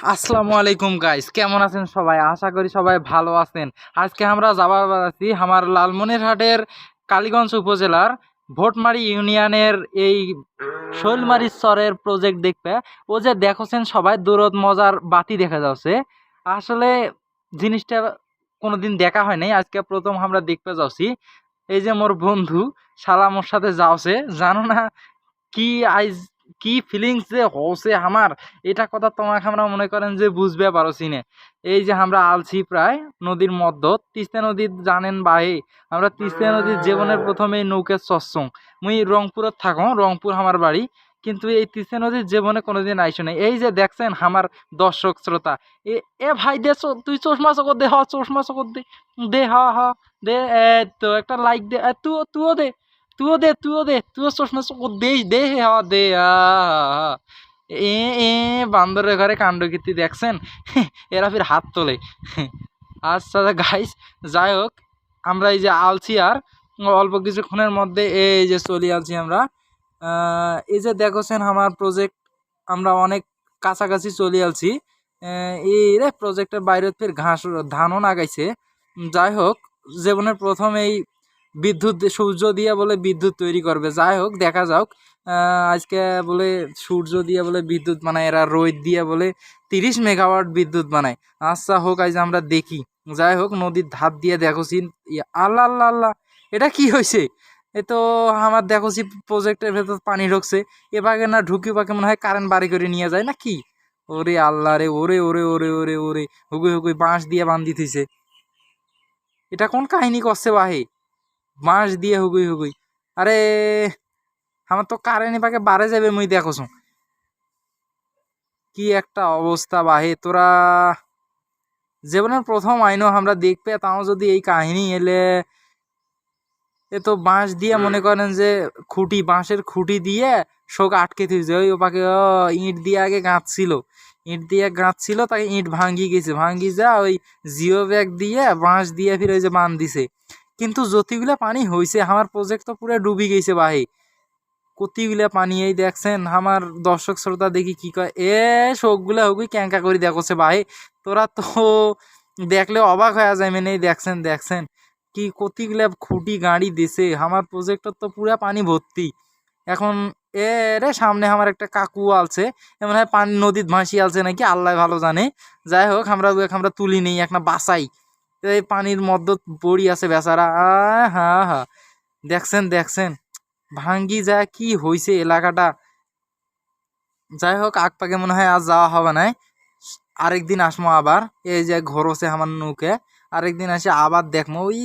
আসসালামু আলাইকুম গাইস, কেমন আছেন সবাই? আশা করি সবাই ভালো আছেন। আজকে আমরা যাবার আছি আমার লালমনিরহাটের কালীগঞ্জ উপজেলার ভোটমারি ইউনিয়নের এই শৈলমারি চরের প্রজেক্ট দেখতে। ও যে দেখছেন সবাই দূরত মজার বাতি দেখা যাচ্ছে। আসলে জিনিসটা কোনোদিন দেখা হয় নাই, আজকে প্রথম আমরা দেখতে যাচ্ছি। এই যে মোর বন্ধু শালা মোর সাথে যাওছে, জানো না কি আইজ কি ফিলিংস যে হচ্ছে আমার, এটা কথা তোমাকে আমরা মনে করেন যে বুঝবে পারো সিনে। এই যে আমরা আলছি প্রায় নদীর মধ্য, তিস্তা নদীর জানেন ভাই, আমরা তিস্তা নদীর জীবনের প্রথমে নৌকা চচ্ছং। মুই রংপুরত থাকো, রংপুর আমার বাড়ি, কিন্তু এই তিস্তা নদীর জীবনে কোনোদিন আইসো নাই। এই যে দেখছেন আমার দর্শক শ্রোতা, এ এ ভাই দে তুই চশমা চকর দে, হ চশমা চকর দে, দে হ হ দে, তো একটা লাইক দে, তুইও দে, তুইও চশমা চকর দে, দে হ দে এ এ বান্দরের ঘরে কাণ্ডকীর্তি দেখছেন। এরা ফির হাত তোলে। আচ্ছা গাইস, যাই হোক, আমরা এই যে আলছি আর অল্প কিছুক্ষণের মধ্যে এই যে চলে আলছি আমরা। এই যে দেখছেন আমার প্রজেক্ট, আমরা অনেক কাছাকাছি চলে আলছি। এই রে প্রজেক্টের বাইরে ফির ঘাস ধানও লাগাইছে। যাই হোক, জীবনের প্রথম এই বিদ্যুৎ সূর্য দিয়ে বলে বিদ্যুৎ তৈরি করবে। যাই হোক, দেখা যাক। আজকে বলে সূর্য দিয়ে বলে বিদ্যুৎ বানায়, এরা রোদ দিয়ে বলে 30 মেগাওয়াট বিদ্যুৎ বানায়। আচ্ছা হোক, আজ আমরা দেখি। যাই হোক, নদীর ধার দিয়ে দেখছি, আল্লাহ আল্লাহ আল্লাহ, এটা কি হয়েছে? এ তো আমার দেখছি প্রজেক্টের ভেতর পানি ঢুকছে। এবারে না ঢুকি পাকে মনে হয় কারেন্ট বাড়ি করে নিয়ে যায় নাকি। ওরে আল্লাহ রে, ওরে ওরে ওরে ওরে ওরে, হুগুই হুগুই বাঁশ দিয়ে বান্ধি থইছে। এটা কোন কাহিনী করছে বাহে, বাঁশ দিয়ে হুগুই হুগুই। আরে আমার তো কারেন্ট পাকে বাড়ে যাবে, মুই দেখছ কি একটা অবস্থা বাহে। তোরা জীবনের প্রথম আইনও আমরা দেখবে, তাও যদি এই কাহিনী এলে, এ তো বাঁশ দিয়ে মনে করেন যে খুঁটি, বাঁশের খুঁটি দিয়ে শোক আটকে থইছে। ওই ওপাকে ইট দিয়ে আগে গাঁথছিল, ইট দিয়ে গাঁথছিল, তাকে ইট ভাঙ্গি গেছে, ভাঙ্গি যা ওই জিও ব্যাগ দিয়ে বাঁশ দিয়ে ফির ওই যে বান দিছে। কিন্তু যতগুলা পানি হয়েছে, আমার প্রজেক্ট তো পুরো ডুবি গেছে ভাই। কতিগুলা পানি এই দেখছেন। আমার দর্শক শ্রোতা দেখি কি কয়, শোকগুলা হুকুই ক্যাঙ্কা করে দেখছে ভাই। তোরা তো দেখলে অবাক হয়ে যায়। মানে দেখছেন দেখছেন কি কতিগুলা খুঁটি গাড়ি দিছে, আমার প্রজেক্টর তো পুরা পানি ভর্তি। এখন এ রে সামনে আমার একটা কাকু আলছে, এমন হয় পানি নদীত ভাসি আলছে নাকি, আল্লাহ ভালো জানে। যাই হোক, আমরা তুলি নেই, একটা বাসাই এই পানির মধ্যে পড়ি আছে বেচারা। হা হা, দেখছেন দেখছেন ভাঙ্গি যায় কি হয়েছে এলাকাটা। যাই হোক, আকপাকে মনে হয় আজ যাওয়া হবে না, আরেকদিন আসমো আবার। এই যে ঘর আছে আমার নৌকে, আরেকদিন আসে আবার দেখবো। ওই